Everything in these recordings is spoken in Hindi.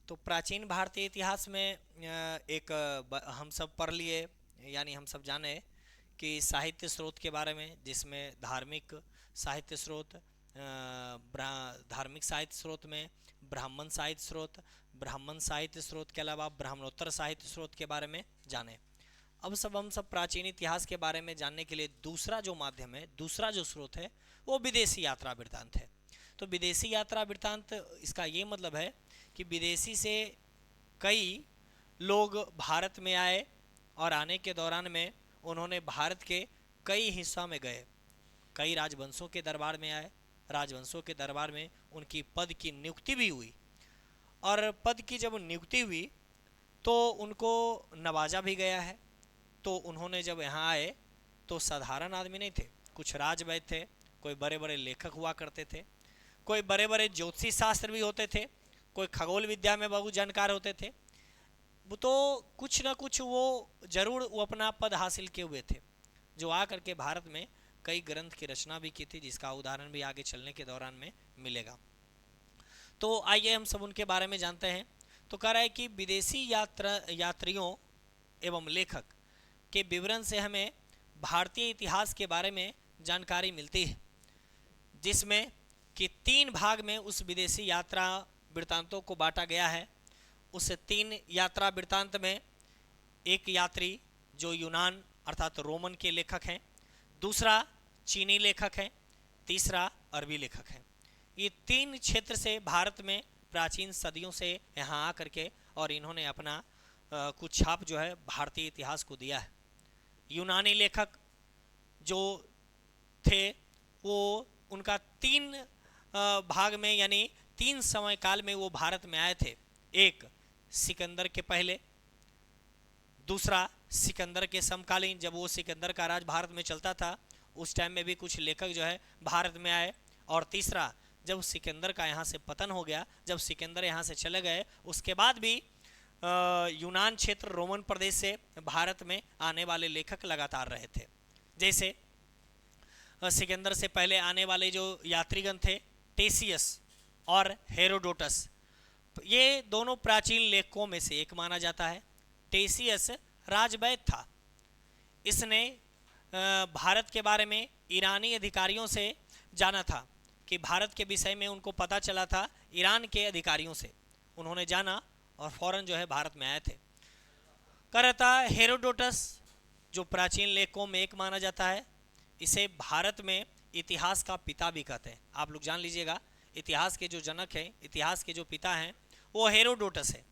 तो प्राचीन भारतीय इतिहास में हम सब पढ़ लिए, यानी हम सब जाने कि साहित्य स्रोत के बारे में, जिसमें धार्मिक साहित्य स्रोत, धार्मिक साहित्य स्रोत में ब्राह्मण साहित्य स्रोत, ब्राह्मण साहित्य स्रोत के अलावा ब्राह्मणोत्तर साहित्य स्रोत के बारे में जाने। अब हम सब प्राचीन इतिहास के बारे में जानने के लिए दूसरा जो माध्यम है, दूसरा जो स्रोत है, वो विदेशी यात्रा वृत्तांत है। तो विदेशी यात्रा वृत्तांत, इसका ये मतलब है कि विदेशी से कई लोग भारत में आए और आने के दौरान में उन्होंने भारत के कई हिस्सों में गए, कई राजवंशों के दरबार में आए, राजवंशों के दरबार में उनकी पद की नियुक्ति भी हुई, और पद की जब नियुक्ति हुई तो उनको नवाजा भी गया है। तो उन्होंने जब यहाँ आए तो साधारण आदमी नहीं थे, कुछ राजवैद्य थे, कोई बड़े बड़े लेखक हुआ करते थे, कोई बड़े बड़े ज्योतिषी शास्त्र भी होते थे, कोई खगोल विद्या में बहुत जानकार होते थे। तो कुछ ना कुछ वो जरूर वो अपना पद हासिल किए हुए थे, जो आ करके भारत में कई ग्रंथ की रचना भी की थी, जिसका उदाहरण भी आगे चलने के दौरान में मिलेगा। तो आइए हम सब उनके बारे में जानते हैं। तो कह रहा है कि विदेशी यात्रियों एवं लेखक के विवरण से हमें भारतीय इतिहास के बारे में जानकारी मिलती है, जिसमें कि 3 भाग में उस विदेशी यात्रा वृत्तांतों को बांटा गया है। उस 3 यात्रा वृत्तांत में एक यात्री जो यूनान अर्थात रोमन के लेखक हैं, दूसरा चीनी लेखक हैं, तीसरा अरबी लेखक हैं। ये 3 क्षेत्र से भारत में प्राचीन सदियों से यहाँ आकर के और इन्होंने अपना कुछ छाप जो है भारतीय इतिहास को दिया है। यूनानी लेखक जो थे वो उनका 3 भाग में, यानी 3 समय काल में वो भारत में आए थे। एक सिकंदर के पहले, दूसरा सिकंदर के समकालीन, जब वो सिकंदर का राज भारत में चलता था उस टाइम में भी कुछ लेखक जो है भारत में आए, और तीसरा जब सिकंदर का यहाँ से पतन हो गया, जब सिकंदर यहाँ से चले गए उसके बाद भी यूनान क्षेत्र रोमन प्रदेश से भारत में आने वाले लेखक लगातार रहे थे। जैसे सिकंदर से पहले आने वाले जो यात्रीगण थे, टेसियस और हेरोडोटस, ये दोनों प्राचीन लेखकों में से एक माना जाता है। टेसियस राजवैद्य था, इसने भारत के बारे में ईरानी अधिकारियों से जाना था, कि भारत के विषय में उनको पता चला था ईरान के अधिकारियों से, उन्होंने जाना और फौरन जो है भारत में आए थे। करता हेरोडोटस जो प्राचीन लेखकों में एक माना जाता है, इसे भारत में इतिहास का पिता भी कहते हैं। आप लोग जान लीजिएगा, इतिहास के जो जनक हैं, इतिहास के जो पिता हैं, वो हेरोडोटस है।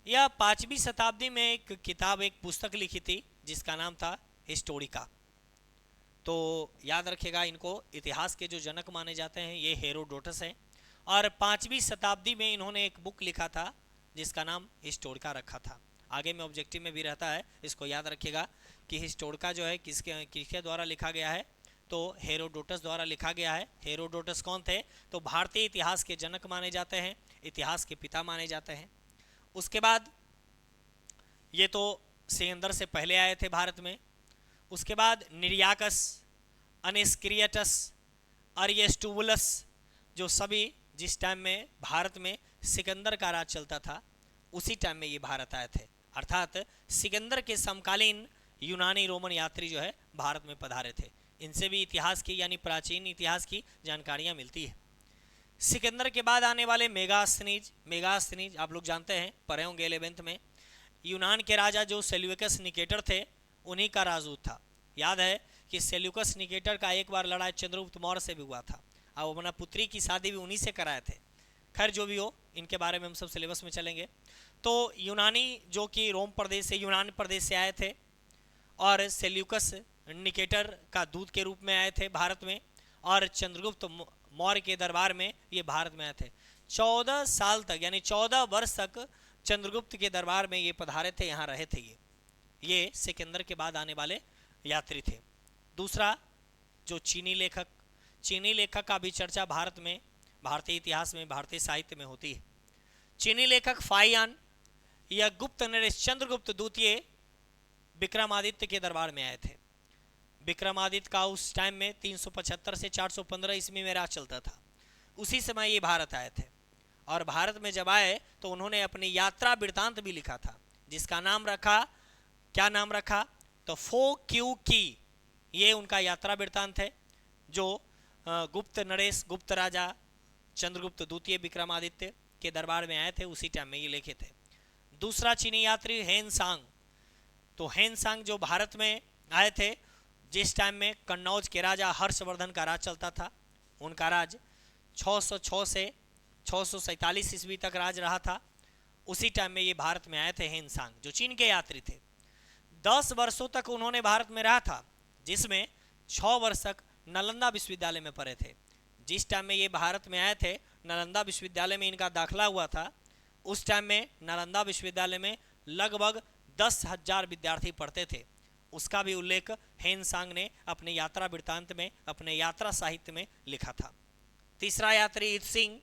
यह 5वीं शताब्दी में एक किताब, एक पुस्तक लिखी थी जिसका नाम था हिस्टोरिका। तो याद रखिएगा, इनको इतिहास के जो जनक माने जाते हैं ये हेरोडोटस हैं, और 5वीं शताब्दी में इन्होंने एक बुक लिखा था जिसका नाम हिस्टोरिका रखा था। आगे में ऑब्जेक्टिव में भी रहता है, इसको याद रखिएगा कि हिस्टोरिका जो है किसके द्वारा लिखा गया है, तो हेरोडोटस द्वारा लिखा गया है। हेरोडोटस कौन थे? तो भारतीय इतिहास के जनक माने जाते हैं, इतिहास के पिता माने जाते हैं। उसके बाद ये तो सिकंदर से पहले आए थे भारत में। उसके बाद निर्याकस, अनिस्क्रियटस, अरिस्टोबुलस, जो सभी जिस टाइम में भारत में सिकंदर का राज चलता था उसी टाइम में ये भारत आए थे, अर्थात सिकंदर के समकालीन यूनानी रोमन यात्री जो है भारत में पधारे थे। इनसे भी इतिहास की, यानी प्राचीन इतिहास की जानकारियाँ मिलती है। सिकंदर के बाद आने वाले मेगास्थनीज आप लोग जानते हैं, पढ़े होंगे 11th में। यूनान के राजा जो सेल्यूकस निकेटर थे, उन्हीं का राजदूत था। याद है कि सेल्यूकस निकेटर का एक बार लड़ाई चंद्रगुप्त मौर्य से भी हुआ था, अब अपना पुत्री की शादी भी उन्हीं से कराए थे। खैर जो भी हो, इनके बारे में हम सब सिलेबस में चलेंगे। तो यूनानी जो कि रोम प्रदेश से, यूनान प्रदेश से आए थे, और सेल्यूकस निकेटर का दूत के रूप में आए थे भारत में, और चंद्रगुप्त मौर्य के दरबार में ये भारत में आए थे। 14 साल तक, यानी 14 वर्ष तक चंद्रगुप्त के दरबार में ये पधारे थे, यहाँ रहे थे। ये सिकंदर के बाद आने वाले यात्री थे। दूसरा जो चीनी लेखक का भी चर्चा भारत में, भारतीय इतिहास में, भारतीय साहित्य में होती है। चीनी लेखक फाहियान या गुप्त नरेश चंद्रगुप्त द्वितीय विक्रमादित्य के दरबार में आए थे। विक्रमादित्य का उस टाइम में 375 से 415 ईस्वी में राज चलता था, उसी समय ये भारत आए थे। और भारत में जब आए तो उन्होंने अपनी यात्रा वृत्तांत भी लिखा था, जिसका नाम रखा, क्या नाम रखा, तो फो क्यू की। ये उनका यात्रा वृत्तांत है, जो गुप्त नरेश, गुप्त राजा चंद्रगुप्त द्वितीय विक्रमादित्य के दरबार में आए थे, उसी टाइम में ये लिखे थे। दूसरा चीनी यात्री हेन सांग, तो हेन सांग जो भारत में आए थे जिस टाइम में कन्नौज के राजा हर्षवर्धन का राज चलता था, उनका राज 606 से 647 ईस्वी तक राज रहा था, उसी टाइम में ये भारत में आए थे हेन सांग, जो चीन के यात्री थे। 10 वर्षों तक उन्होंने भारत में रहा था, जिसमें 6 वर्ष तक नालंदा विश्वविद्यालय में पढ़े थे। जिस टाइम में ये भारत में आए थे, नालंदा विश्वविद्यालय में इनका दाखिला हुआ था, उस टाइम में नालंदा विश्वविद्यालय में लगभग 10,000 विद्यार्थी पढ़ते थे। उसका भी उल्लेख हेन सांग ने अपने यात्रा वृत्तांत में, अपने यात्रा साहित्य में लिखा था। तीसरा यात्री इत सिंह,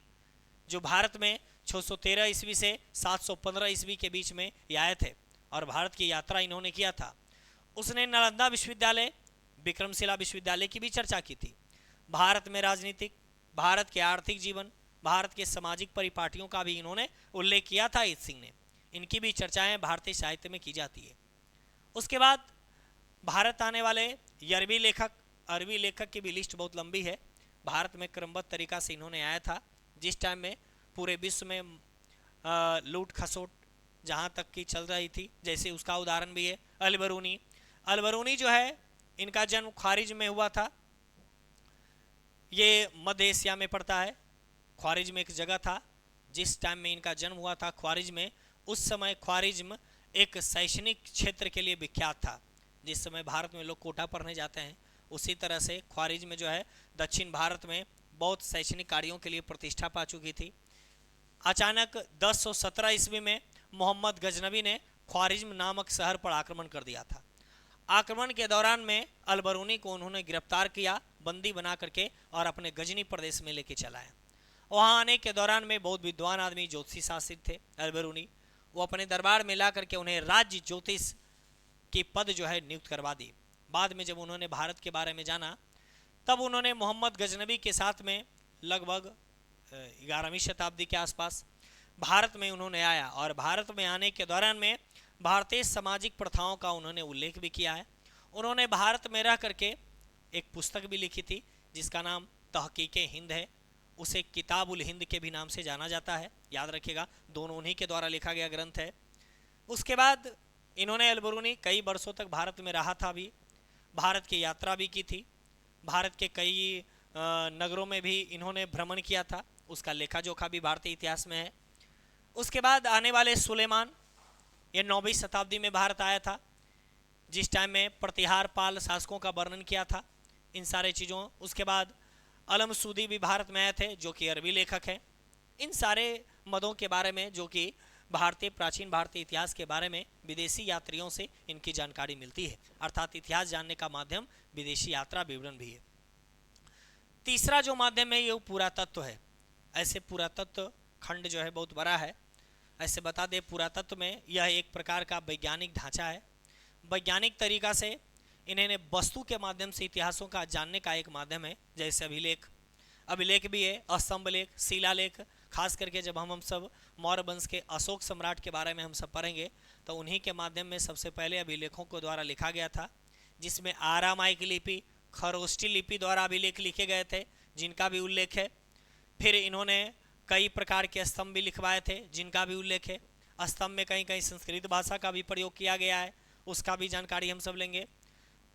जो भारत में 613 ईस्वी से 715 ईस्वी के बीच में आए थे और भारत की यात्रा इन्होंने किया था। उसने नालंदा विश्वविद्यालय, विक्रमशिला विश्वविद्यालय की भी चर्चा की थी। भारत में राजनीतिक, भारत के आर्थिक जीवन, भारत के सामाजिक परिपाटियों का भी इन्होंने उल्लेख किया था इत सिंह ने। इनकी भी चर्चाएं भारतीय साहित्य में की जाती है। उसके बाद भारत आने वाले अरबी लेखक, अरबी लेखक की भी लिस्ट बहुत लंबी है। भारत में क्रमबद्ध तरीका से इन्होंने आया था, जिस टाइम में पूरे विश्व में लूट खसोट जहाँ तक की चल रही थी, जैसे उसका उदाहरण भी है अलबरूनी। अलबरूनी जो है, इनका जन्म ख्वारिज में हुआ था। ये मध्य एशिया में पड़ता है। ख्वारिज में एक जगह था, जिस टाइम में इनका जन्म हुआ था ख्वारिज में, उस समय ख्वारिज्म एक शैक्षणिक क्षेत्र के लिए विख्यात था। जिस समय भारत में लोग कोटा पढ़ने जाते हैं, उसी तरह से ख्वारिज में जो है दक्षिण भारत में बहुत शैक्षणिक कार्यों के लिए प्रतिष्ठा पा चुकी थी। अचानक 1017 ईस्वी में मोहम्मद गजनबी ने ख्वारिज्म नामक शहर पर आक्रमण कर दिया था। आक्रमण के दौरान में अलबरूनी को उन्होंने गिरफ्तार किया, बंदी बना करके, और अपने गजनी प्रदेश में लेके चलाया। वहाँ आने के दौरान में बहुत विद्वान आदमी, ज्योतिषी शासित थे अलबरूनी, वो अपने दरबार में ला करके उन्हें राज्य ज्योतिष की पद जो है नियुक्त करवा दी। बाद में जब उन्होंने भारत के बारे में जाना, तब उन्होंने मोहम्मद गजनबी के साथ में लगभग 11वीं शताब्दी के आसपास भारत में उन्होंने आया, और भारत में आने के दौरान में भारतीय सामाजिक प्रथाओं का उन्होंने उल्लेख भी किया है। उन्होंने भारत में रह करके एक पुस्तक भी लिखी थी, जिसका नाम तहकीके हिंद है। उसे किताबुल हिंद के भी नाम से जाना जाता है, याद रखिएगा, दोनों उन्हीं के द्वारा लिखा गया ग्रंथ है। उसके बाद इन्होंने अलबरूनी कई वर्षों तक भारत में रहा था, भी भारत की यात्रा भी की थी, भारत के कई नगरों में भी इन्होंने भ्रमण किया था, उसका लेखा जोखा भी भारतीय इतिहास में है। उसके बाद आने वाले सुलेमान, ये 9वीं शताब्दी में भारत आया था, जिस टाइम में प्रतिहार पाल शासकों का वर्णन किया था, इन सारे चीज़ों। उसके बाद अलम सूदी भी भारत में आए थे, जो कि अरबी लेखक हैं। इन सारे मदों के बारे में, जो कि भारतीय प्राचीन भारतीय इतिहास के बारे में विदेशी यात्रियों से इनकी जानकारी मिलती है, अर्थात इतिहास जानने का माध्यम विदेशी यात्रा विवरण भी है। तीसरा जो माध्यम है, ये पुरातत्व है। ऐसे पुरातत्व खंड जो है बहुत बड़ा है। ऐसे बता दें, पुरातत्व में यह एक प्रकार का वैज्ञानिक ढांचा है। वैज्ञानिक तरीका से इन्हें वस्तु के माध्यम से इतिहासों का जानने का एक माध्यम है, जैसे अभिलेख, अभिलेख भी है, स्तंभ लेख, शिलालेख। खास करके जब हम सब मौर्य वंश के अशोक सम्राट के बारे में हम सब पढ़ेंगे, तो उन्हीं के माध्यम में सबसे पहले अभिलेखों को द्वारा लिखा गया था, जिसमें आरामाइक लिपि, खरोष्टी लिपि द्वारा अभिलेख लिखे गए थे, जिनका भी उल्लेख है। फिर इन्होंने कई प्रकार के स्तंभ भी लिखवाए थे, जिनका भी उल्लेख है। स्तंभ में कहीं कहीं संस्कृत भाषा का भी प्रयोग किया गया है, उसका भी जानकारी हम सब लेंगे।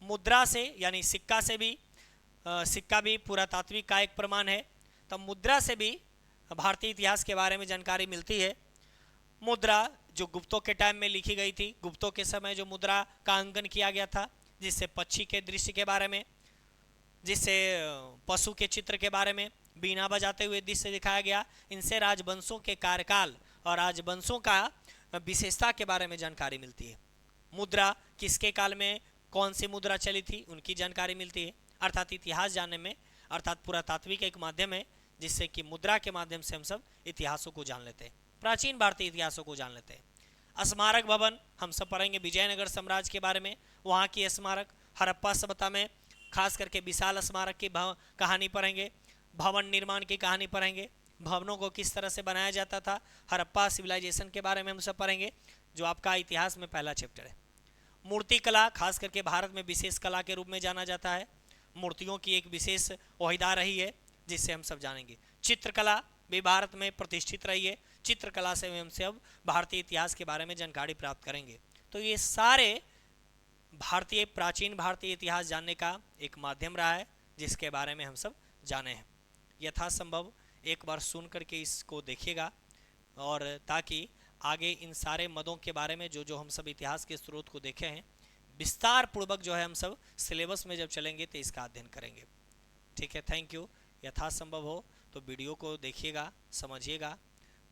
मुद्रा से, यानी सिक्का से भी, सिक्का भी पुरातात्विक का एक प्रमाण है, तब मुद्रा से भी भारतीय इतिहास के बारे में जानकारी मिलती है। मुद्रा जो गुप्तों के टाइम में लिखी गई थी, गुप्तों के समय जो मुद्रा का अंकन किया गया था, जिससे पक्षी के दृश्य के बारे में, जिससे पशु के चित्र के बारे में बीना बजाते हुए दृश्य दिखाया गया, इनसे राजवंशों के कार्यकाल और राजवंशों का विशेषता के बारे में जानकारी मिलती है। मुद्रा किसके काल में कौन सी मुद्रा चली थी, उनकी जानकारी मिलती है। अर्थात इतिहास जानने में, अर्थात पुरातात्विक एक माध्यम है, जिससे कि मुद्रा के माध्यम से हम सब इतिहासों को जान लेते हैं, प्राचीन भारतीय इतिहासों को जान लेते हैं। स्मारक भवन हम सब पढ़ेंगे, विजयनगर साम्राज्य के बारे में, वहाँ की स्मारक। हड़प्पा सभ्यता में खास करके विशाल स्मारक की कहानी पढ़ेंगे, भवन निर्माण की कहानी पढ़ेंगे। भवनों को किस तरह से बनाया जाता था, हड़प्पा सिविलाइजेशन के बारे में हम सब पढ़ेंगे, जो आपका इतिहास में पहला चैप्टर है। मूर्ति कला खास करके भारत में विशेष कला के रूप में जाना जाता है, मूर्तियों की एक विशेष ओहिदा रही है जिससे हम सब जानेंगे। चित्रकला भी भारत में प्रतिष्ठित रही है, चित्रकला से हम सब भारतीय इतिहास के बारे में जानकारी प्राप्त करेंगे। तो ये सारे प्राचीन भारतीय इतिहास जानने का एक माध्यम रहा है जिसके बारे में हम सब जाने हैं। यथासंभव एक बार सुन करके इसको देखिएगा, और ताकि आगे इन सारे मदों के बारे में जो जो हम सब इतिहास के स्रोत को देखे हैं, विस्तार पूर्वक जो है हम सब सिलेबस में जब चलेंगे तो इसका अध्ययन करेंगे। ठीक है, थैंक यू। यथासंभव हो तो वीडियो को देखिएगा, समझिएगा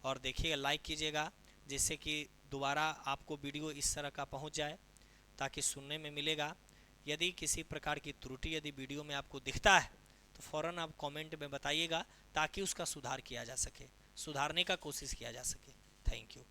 और देखिएगा, लाइक कीजिएगा, जिससे कि दोबारा आपको वीडियो इस तरह का पहुंच जाए, ताकि सुनने में मिलेगा। यदि किसी प्रकार की त्रुटि यदि वीडियो में आपको दिखता है तो फ़ौरन आप कमेंट में बताइएगा, ताकि उसका सुधार किया जा सके, सुधारने का कोशिश किया जा सके। Thank you.